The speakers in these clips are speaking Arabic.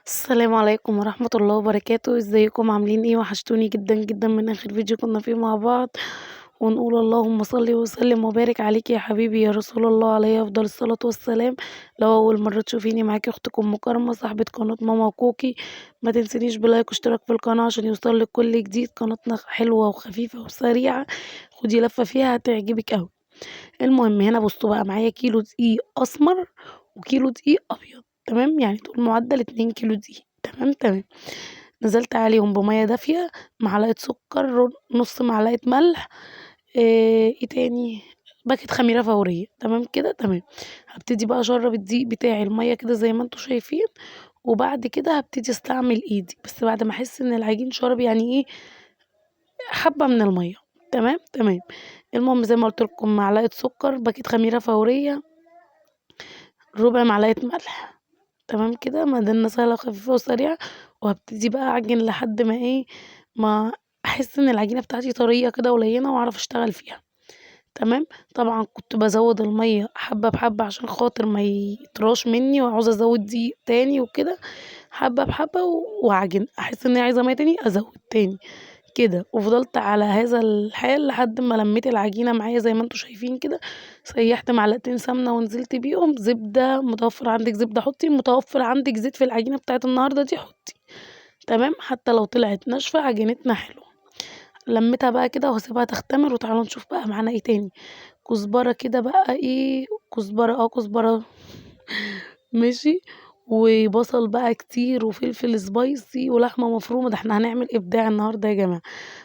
السلام عليكم ورحمة الله وبركاته، إزيكم عاملين إيه؟ وحشتوني جدًا، جدًا من آخر فيديو كنا فيه مع بعض، ونقول اللهم صل وسلم وبارك عليكِ يا حبيبي يا رسول الله عليه أفضل الصلاة والسلام. لو أول مرة تشوفيني معاكِ أختكم أم كرمة صاحبة قناة ماما وكوكي، ما تنسينيش بلايك واشتراك في القناة عشان يوصلِك كل جديد. قناتنا حلوة وخفيفة وسريعة، خدي لفة فيها هتعجبِك أوي. المهم هنا بُصّوا بقى معايا كيلو دقيق أسمر وكيلو دقيق أبيض، تمام، يعني دول معدل 2 كيلو دقيق، تمام، تمام. نزلت عليهم بمَيّة دافية، معلقة سكر، نُص معلقة ملح، إيه تاني، باكيت خميرة فورية، تمام كده، تمام. هابتدي بقى أشرّب الدقيق بتاعي المَيّة كده زي ما أنتم شايفين، وبعد كده هابتدي أستعمل إيدي، بس بعد ما أحس إن العجين شرب يعني إيه، حبّة من المَيّة، تمام، تمام. المهم زي ما قُلت لكم معلقة سكر، باكيت خميرة فورية، ربع معلقة ملح، تمام كده، معدننا سهلة وخفيفة وسريعة. وهابتدي بقى أعجن لحد ما إيه، ما أحس إن العجينة بتاعتي طرية كده ولينة وأعرف أشتغل فيها، تمام. طبعًا كنت بازوّد المَيّة حبّة بحبّة عشان خاطر ما يطراش منّي وعاوزة أزوّد دقيق تاني وكده، حبّة بحبّة وأعجن، أحس إن هي عايزة مَيّة تاني أزوّد تاني. كده، وفضلت على هذا الحال لحد ما لمّيت العجينة معايا زي ما أنتم شايفين كده. سيّحت معلقتين سمنة ونزلت بيهم، زبدة متوفّر عندِك زبدة حُطّي، متوفّر عندِك زيت في العجينة بتاعة النهارده دي حُطّي، تمام، حتى لو طلعت ناشفة عجينتنا حلوة. لمّيتها بقى كده وهاسيبها تختمر وتعالوا نشوف بقى معانا إيه تاني. كزبرة كده بقى إيه، كزبرة ماشي، وبصل بقى كتير وفلفل spicy ولحمة مفرومة، ده إحنا هنعمل إبداع النهارده يا جماعة.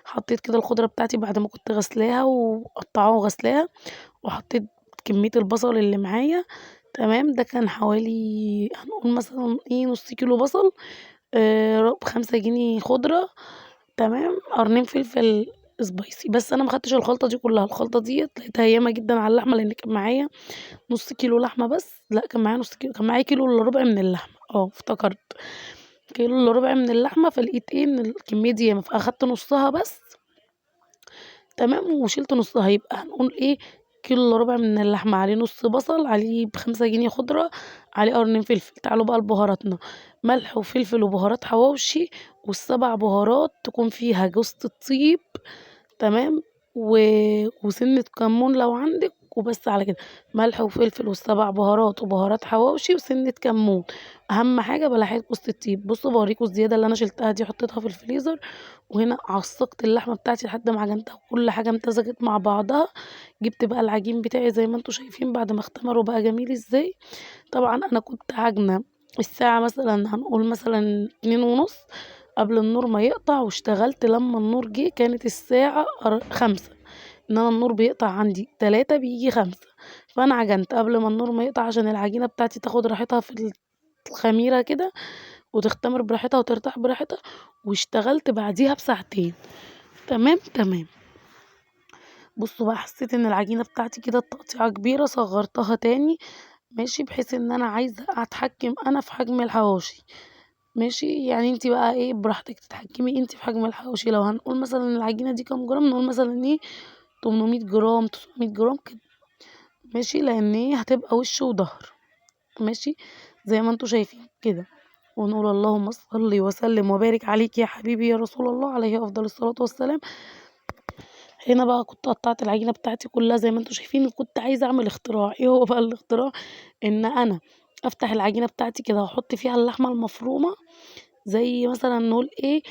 حطيت كده الخضرة بتاعتي بعد ما كنت غاسلاها ومقطعاها وغاسلاها، وحطيت كمية البصل اللي معايا، تمام، ده كان حوالي هنقول مثلًا إيه نُص كيلو بصل، ب5 جنيه خضرة، تمام، قرنين فلفل spicy. بس أنا ما خدتش الخلطة دي كلها، الخلطة ديّة لقيتها ياما جدًا على اللحمة لإن كان معايا نُص كيلو لحمة بس، لأ كان معايا نُص كيلو، كان معايا كيلو إلا ربع من اللحمة، افتكرت، كيلو إلا ربع من اللحمة، فلقيت إيه إن الكمية دي ياما، فأخدت نُصّها بس، تمام، وشِلت نُصّها، يبقى هنقول إيه، كيلو إلا ربع من اللحمة، عليه نُص بصل، عليه ب5 جنيه خضرة، عليه قرنين فلفل. تعالوا بقى لبهاراتنا، ملح وفلفل وبهارات حواوشي، وال7 بهارات تكون فيها جوزة الطيب، تمام، و وسِنّة كمون لو عندِك وبس على كده، ملح وفلفل وال7 بهارات وبهارات حواوشي وسِنّة كمون، أهم حاجة بلحية جوزة الطيب. بُصّوا باوريكم الزيادة اللي أنا شِلتها دي حطيتها في الفريزر، وهنا عصّقت اللحمة بتاعتي لحد ما عجنتها وكل حاجة امتزجت مع بعضها. جِبت بقى العجين بتاعي زي ما أنتم شايفين بعد ما اختمر وبقى جميل إزاي. طبعًا أنا كنت عاجنة الساعة مثلًا هنقول مثلًا 14:30 قبل النور ما يقطع، واشتغلت لمّا النور جه كانت الساعة 5، إن أنا النور بيقطع عندي 3 بييجي 5، فأنا عجنت قبل ما النور ما يقطع عشان العجينة بتاعتي تاخد راحتها في الخميرة كده، وتختمر براحتها وترتاح براحتها، واشتغلت بعديها بساعتين، تمام، تمام. بُصّوا بقى حسيت إن العجينة بتاعتي كده التقطيعة كبيرة، صغّرتها تاني، ماشي، بحيث إن أنا عايزة أتحكم أنا في حجم الحواوشي، ماشي، يعني أنتِ بقى إيه براحتك تتحكمي أنتِ في حجم الحواوشي. لو هنقول مثلًا العجينة دي كام جرام، نقول مثلًا إيه 800 جرام، 900 جرام كده، ماشي، لإن هي هتبقى وِش وضهر، ماشي، زي ما أنتم شايفين كده. ونقول اللهم صل وسلم وبارك عليك يا حبيبي يا رسول الله عليه أفضل الصلاة والسلام. هنا بقى كنت قطّعت العجينة بتاعتي كلّها زي ما أنتم شايفين، وكنت عايزة أعمل اختراع. إيه هو بقى الاختراع؟ إن أنا أفتح العجينة بتاعتي كده وأحط فيها اللحمة المفرومة، زي مثلًا نقول إيه،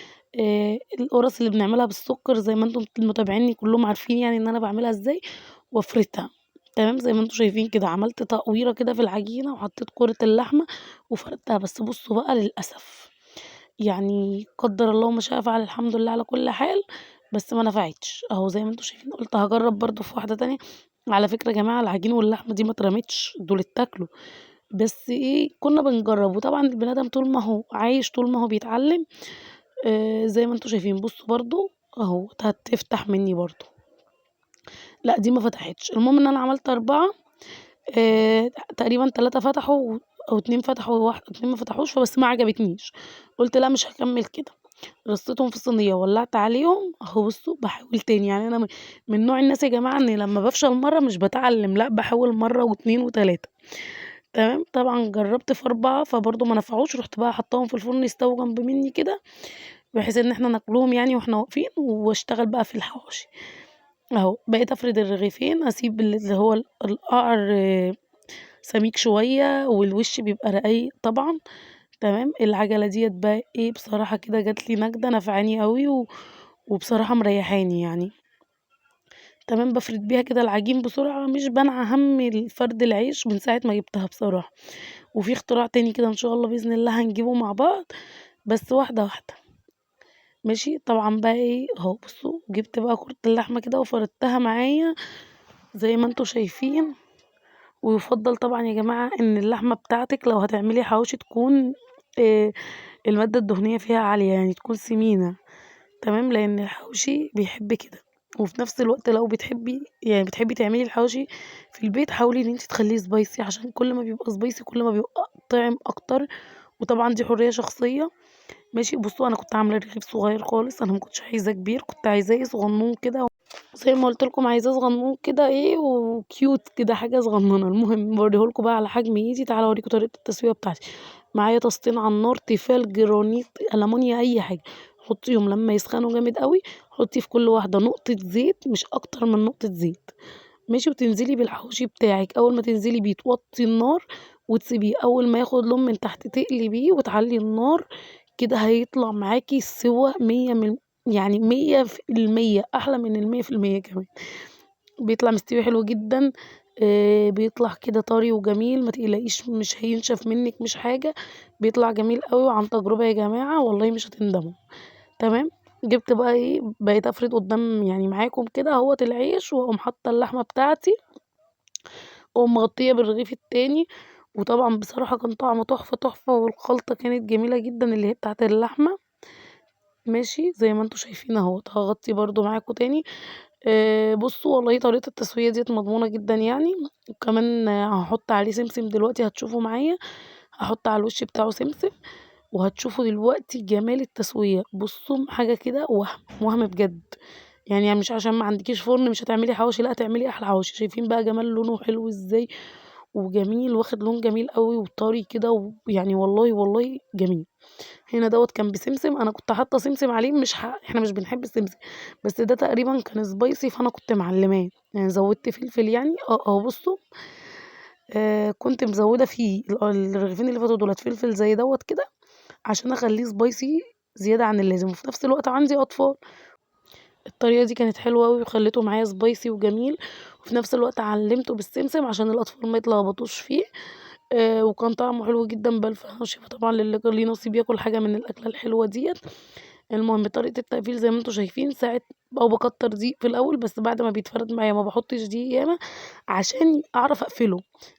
القرص اللي بنعملها بالسُكّر زي ما أنتم متابعينّي كلّهم عارفين يعني إن أنا باعملها إزاي، وأفردها، تمام، زي ما أنتم شايفين كده. عملت تقويرة كده في العجينة وحطيت كرة اللحمة وفردتها. بس بُصّوا بقى للأسف، يعني قدّر الله ما شاء فعل، الحمد لله على كل حال، بس ما نفعتش. أهو زي ما أنتم شايفين قُلت هاجرّب برضه في واحدة تانية. على فكرة يا جماعة العجين واللحمة دي ما اترمتش، دول اتاكلوا، بس إيه، كُنّا بنجرّب. وطبعًا البني آدم طول ما هو عايش، طول ما هو بيتعلّم. زي ما أنتم شايفين بُصّوا برضه أهو هتفتح منّي برضه، لأ دي ما فتحتش. المهم إن أنا عملت 4، تقريبًا 3 فتحوا أو 2 فتحوا 2 ما فتحوش، فبس ما عجبتنيش، قُلت لأ مش هاكمّل كده. رصيتهم في صينية وولّعت عليهم، أهو بُصّوا باحاول تاني. يعني أنا من نوع الناس يا جماعة إني لمّا بافشل مرّة مش باتعلّم، لأ باحاول مرّة و2 و3، تمام. طبعًا جرّبت في 4 فبرضه ما نفعوش، رُحت بقى حاطاهم في الفرن يستووا جنب مني كده، بحيث إن إحنا ناكلهم يعني وإحنا واقفين، واشتغل بقى في الحواوشي. أهو بقيت أفرد الرغيفين، أسيب اللي هو القعر سميك شوية والوش بيبقى رقيق طبعًا. تمام. العجلة ديّة بقى إيه، بصراحة كده جات لي نجدة نافعاني أوي وبصراحة مريحاني يعني. تمام. بافرد بيها كده العجين بسرعة، مش بانعى هَم فرد العيش من ساعة ما جبتها بصراحة. وفي اختراع تاني كده إن شاء الله بإذن الله هنجيبه مع بعض، بس واحدة واحدة. ماشي. طبعًا بقى إيه، أهو بُصّوا جبت بقى كورة اللحمة كده وفردتها معايا زي ما أنتم شايفين. ويُفضّل طبعًا يا جماعة إن اللحمة بتاعتِك لو هتعملي حواوشي تكون آآ المادة الدهنية فيها عالية، يعني تكون سمينة. تمام. لإن الحواوشي بيحب كده. وفي نفس الوقت لو بتحبي تعملي الحواوشي في البيت، حاولي إن أنتِ تخلّيه spicy عشان كل ما بيبقى spicy كل ما بيبقى طِعِم أكتر. وطبعًا دي حرية شخصية. ماشي. بُصّوا أنا كنت عاملة رغيف صغير خالص، أنا ما كنتش عايزاه كبير، كنت عايزاه إيه صغنون كده، زي ما قُلت لكم عايزاه صغنون كده إيه وcute كده حاجة صغننة. المهم باوريه لكم بقى على حجم إيدي، تعالوا أوريكم طريقة التسوية بتاعتي. معايا طاستين على النار، تيفال، جرانيت، ألمونيا، أي حاجة. حطيهم لمّا يسخنوا جامد أوي، حطي في كل واحدة نقطة زيت مش أكتر من نقطة زيت. ماشي. وتنزلي بالحواوشي بتاعِك، أول ما تنزلي بيه توطّي النار وتسيبيه، أول ما ياخد لون من تحت تقلبيه وتعلّي النار، كده هيطلع معاكِ سِوَى 100 يعني 100%، أحلى من ال100% كمان. بيطلع مستوي حلو جدًا. بيطلع كده طري وجميل، ما تقلقيش مش هينشف منِّك مش حاجة، بيطلع جميل أوي وعن تجربة يا جماعة والله مش هتندموا. تمام. جِبت بقى إيه، بقيت أفرد قدّام يعني معاكم كده أهوّة العيش، وأقوم حاطة اللحمة بتاعتي، وأقوم مغطية بالرغيف التاني. وطبعًا بصراحة كان طعمه تحفة، تحفة، والخلطة كانت جميلة جدًا اللي هي بتاعة اللحمة. ماشي. زي ما أنتم شايفين أهوّة، هاغطي برضه معاكم تاني. بُصّوا والله طريقة التسوية ديّة مضمونة جدًا يعني. وكمان هاحط عليه سمسم دلوقتي هتشوفوا معايا، هاحط على الوش بتاعه سمسم، وهتشوفوا دلوقتي جمال التسوية. بُصّوا حاجة كده وهم بجد. يعني مش عشان ما عندكيش فرن مش هتعملي حواوشي، لأ هتعملي أحلى حواوشي. شايفين بقى جمال لونه حلو إزاي، وجميل واخد لون جميل أوي وطري كده، ويعني والله، والله جميل. هنا دوّة كان بسمسم، أنا كنت حاطة سمسم عليه مش إحنا مش بنحب السمسم، بس ده تقريبًا كان spicy فأنا كنت معلّماه، يعني زوّدت فلفل يعني أهو بُصّوا. كنت مزوّدة فيه الرغيفين اللي فاتوا دُولة فلفل زي دوّة كده، عشان أخلّيه spicy زيادة عن اللازم، وفي نفس الوقت عندي أطفال. الطريقة دي كانت حلوة أوي وخلّيته معايا spicy وجميل، وفي نفس الوقت علّمته بالسمسم عشان الأطفال ما يتلخبطوش فيه. وكان طعمه حلو جدًا بألف هنا وشفا طبعًا للي كان ليه نصيب ياكل حاجة من الأكلة الحلوة ديّة. المهم طريقة التقفيل زي ما أنتم شايفين ساعة باكتّر دقيق في الأول، بس بعد ما بيتفرد معايا ما باحطش دقيق ياما عشان أعرف أقفله،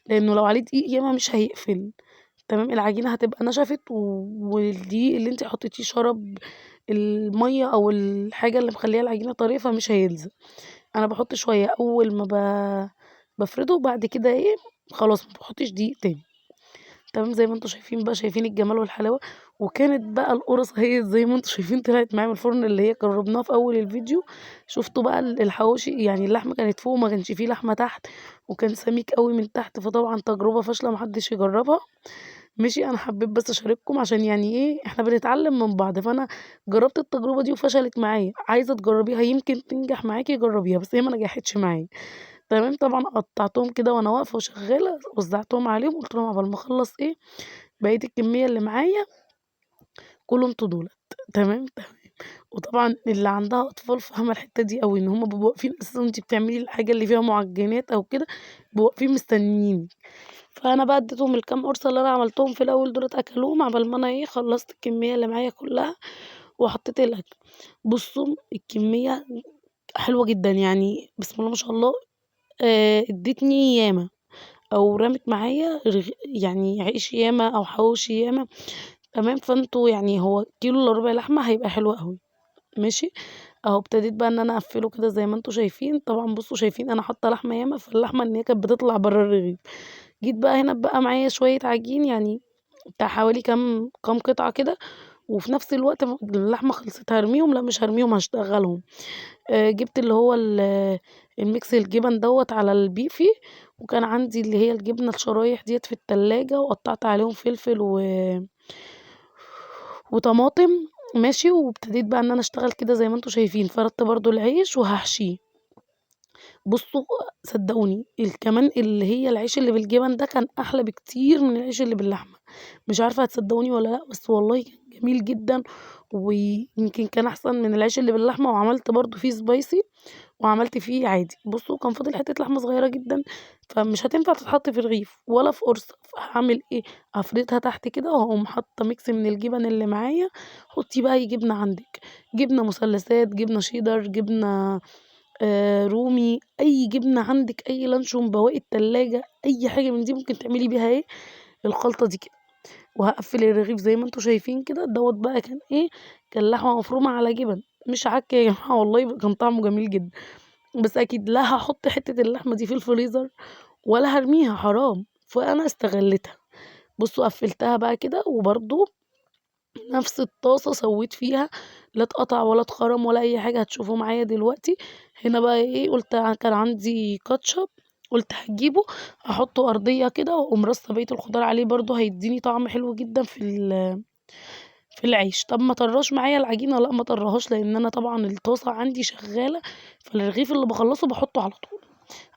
لإنه لو عليه دقيق ياما مش هيقفل. تمام. العجينة هتبقى نشفت والدقيق اللي أنتِ حطيتيه شرب المَيّة أو الحاجة اللي مخلّية العجينة طرية فمش هيلزق. أنا باحط شوية أول ما بافرده وبعد كده إيه، خلاص ما باحطش دقيق تاني. تمام. زي ما أنتم شايفين بقى، شايفين الجمال والحلاوة. وكانت بقى القُرص أهي زي ما أنتم شايفين طلعت معايا من الفرن اللي هي جرّبناها في أول الفيديو. شُفتوا بقى الحواوشي يعني اللحمة كانت فوق وما كانش في لحمة تحت، وكان سميك أوي من تحت، فطبعًا تجربة فاشلة ما حدش يجرّبها. ماشي. أنا حبيت بس أشارككم عشان يعني إيه، إحنا بنتعلم من بعض، فأنا جرّبت التجربة دي وفشلت معايا، عايزة تجرّبيها يمكن تنجح معاكِ جرّبيها، بس هي ما نجحتش معايا. تمام. طبعًا قطّعتهم كده وأنا واقفة وشغّالة، وزّعتهم عليهم قُلت لهم عقبال ما أخلّص إيه بقية الكمية اللي معايا كلوا أنتم دُولة. تمام. وطبعًا اللي عندها أطفال فاهمة الحتّة دي أوي، إن هُم بيبقوا واقفين أساسًا وأنتِ بتعملي الحاجة اللي فيها مُعجّنات أو كده، بيبقوا واقفين مستنيينِك. فأنا بقى اديتهم الكام قُرصة اللي أنا عملتهم في الأول دُولة أكلوهم، عقبال ما أنا إيه خلّصت الكمية اللي معايا كلّها وحطيت الأكل. بُصّوا الكمية حلوة جدًا، يعني بسم الله ما شاء الله. ادّتني ياما أو رمِت معايا يعني عيش ياما أو حواوشي ياما. تمام. فأنتم يعني هو كيلو إلا ربع لحمة هيبقى حلو أوي. ماشي. أهو ابتديت بقى إن أنا أقفّله كده زي ما أنتم شايفين. طبعًا بُصّوا شايفين أنا حاطة لحمة ياما، فاللحمة إن هي كانت بتطلع برّه الرغيف. جيت بقى هنا اتبقى معايا شوية عجين يعني بتاع حوالي كام قطعة كده، وفي نفس الوقت اللحمة خلصت هارميهم، لأ مش هارميهم هاشغّلهم. جِبت اللي هو الميكس الجبن دوّة على البيفي، وكان عندي اللي هي الجبنة الشرايح ديّة في التلاجة، وقطّعت عليهم فلفل وطماطم ماشي، وابتديت بقى إن أنا أشتغل كده زي ما أنتم شايفين، فردت برضه العيش وهاحشيه. بُصّوا صدّقوني كمان اللي هي العيش اللي بالجبن ده كان أحلى بكتير من العيش اللي باللحمة، مش عارفة هتصدّقوني والّا لأ، بس والله كان جميل جدًا، ويمكن كان أحسن من العيش اللي باللحمة، وعملت برضه فيه spicy وعملت فيه عادي. بُصّوا كان فاضل حتّة لحمة صغيّرة جدًا، فمش هتنفع تتحط في رغيف ولا في قرصة، فهاعمل إيه، هافردها تحت كده وأقوم حاطة mix من الجبن اللي معايا. حُطّي بقى أي جبنة عندِك، جبنة مثلثات، جبنة شيدر، جبنة رومي، أي جبنة عندِك، أي لانشون، بواقي التلاجة، أي حاجة من دي ممكن تعملي بيها إيه، الخلطة دي كده. وهاقفّل الرغيف زي ما أنتم شايفين كده، دوّة بقى كان إيه، كان لحمة مفرومة على جبن، مش عك يا جماعة والله كان طعمه جميل جدًا. بس أكيد لا هاحط حتّة اللحمة دي في الفريزر ولا هارميها حرام، فأنا استغلّيتها. بُصّوا قفّلتها بقى كده وبرضه نفس الطاسة سوّيت فيها، لا اتقطع ولا اتخرم ولا أي حاجة هتشوفوه معايا دلوقتي. هنا بقى إيه، قُلت كان عندي كاتشب، قُلت هاجيبه أحطه أرضية كده وأقوم راصة بقية الخضار عليه برضه هيدّيني طعم حلو جدًا في العيش. طب ما طرّاش معايا العجينة، لأ ما طرّاهاش لإن أنا طبعًا الطاسة عندي شغّالة، فالرغيف اللي باخلّصه باحطه على طول.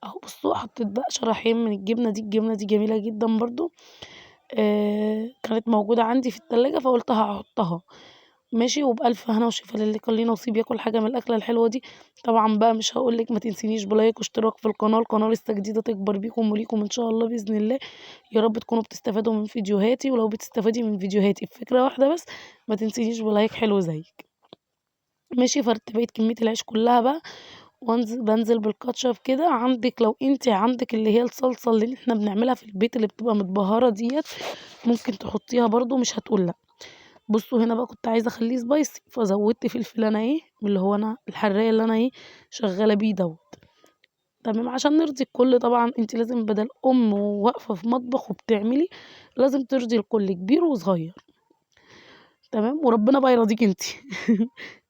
أهو بُصّوا حطيت بقى شرايحين من الجبنة دي، الجبنة دي جميلة جدًا برضه، كانت موجودة عندي في التلاجة فقُلت هاحطها. ماشي، وبألف هنا وشفا للي كان ليه نصيب ياكل حاجة من الأكلة الحلوة دي. طبعًا بقى مش هاقول لِك ما تنسينيش بلايك واشتراك في القناة، القناة لسه جديدة تكبر بيكم وليكم إن شاء الله بإذن الله. يا رب تكونوا بتستفادوا من فيديوهاتي، ولو بتستفادي من فيديوهاتي بفكرة واحدة بس، ما تنسينيش بلايك حلو زيِّك. ماشي، فردت بقية كمية العيش كلها بقى بانزل بالكاتشب كده. عندِك لو أنتِ عندِك اللي هي الصلصة اللي إحنا بنعملها في البيت اللي بتبقى متبهرة ديّة، ممكن تحطيها برضه مش هتقول لأ. بُصّوا هنا بقى كنت عايزة أخلّيه spicy فزوّدت فلفل أنا إيه، اللي هو أنا الحراق اللي أنا إيه، شغّالة بيه دوّة، تمام. عشان نرضي الكل طبعًا أنتِ لازم بدل واقفة في مطبخ وبتعملي، لازم ترضي الكل كبير وصغير، تمام، وربنا بقى يراضيكِ أنتِ.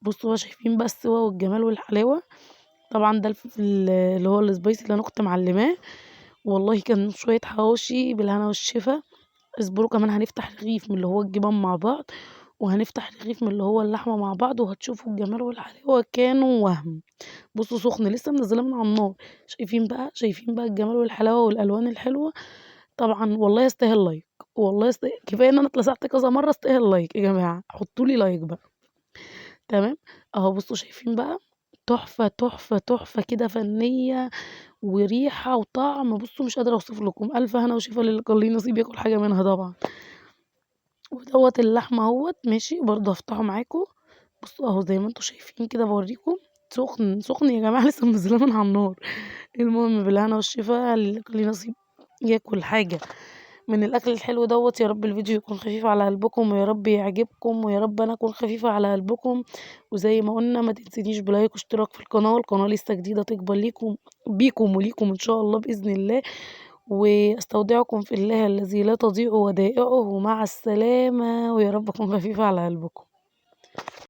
بُصّوا بقى شايفين بقى السِوَى والجمال والحلاوة. طبعًا ده الفلفل اللي هو الspicy اللي أنا كنت معلّماه، والله كان شوية حواوشي بالهنا والشفا. اصبروا كمان هنفتح رغيف من اللي هو الجبن مع بعض، وهنفتح رغيف من اللي هو اللحمة مع بعض، وهتشوفوا الجمال والحلاوة كانوا وهم. بُصّوا سُخن لسه منزّلاه من على النار، شايفين بقى الجمال والحلاوة والألوان الحلوة. طبعًا والله يستاهل لايك، والله كفاية إن أنا اتلسعت كذا مرّة استاهل لايك يا جماعة، حطّوا لي لايك بقى، تمام. أهو بُصّوا شايفين بقى تحفة، تحفة، تحفة كده فنية وريحة وطعم. بُصّوا مش قادرة أوصف لكم، ألف هنا وشفا للي كان ليه نصيب ياكل حاجة منها طبعًا. ودوّة اللحمة أهوّة ماشي، برضه هافتحه معاكم. بُصّوا أهو زي ما أنتم شايفين كده باورّيكم، سُخن، سُخن يا جماعة لسه منزّلاه من على النار. المهم بالهنا والشفا اللي كان ليه نصيب ياكل حاجة من الأكل الحلو دوّة. يا رب الفيديو يكون خفيف على قلبكم، ويا رب يعجبكم، ويا رب أنا أكون خفيفة على قلبكم. وزي ما قُلنا ما تنسونيش بلايك واشتراك في القناة، القناة لسه جديدة تكبر بيكم وليكم إن شاء الله بإذن الله. وأستودعكم في الله الذي لا تضيع ودائعه، مع السلامة، ويا رب أكون خفيفة على قلبكم.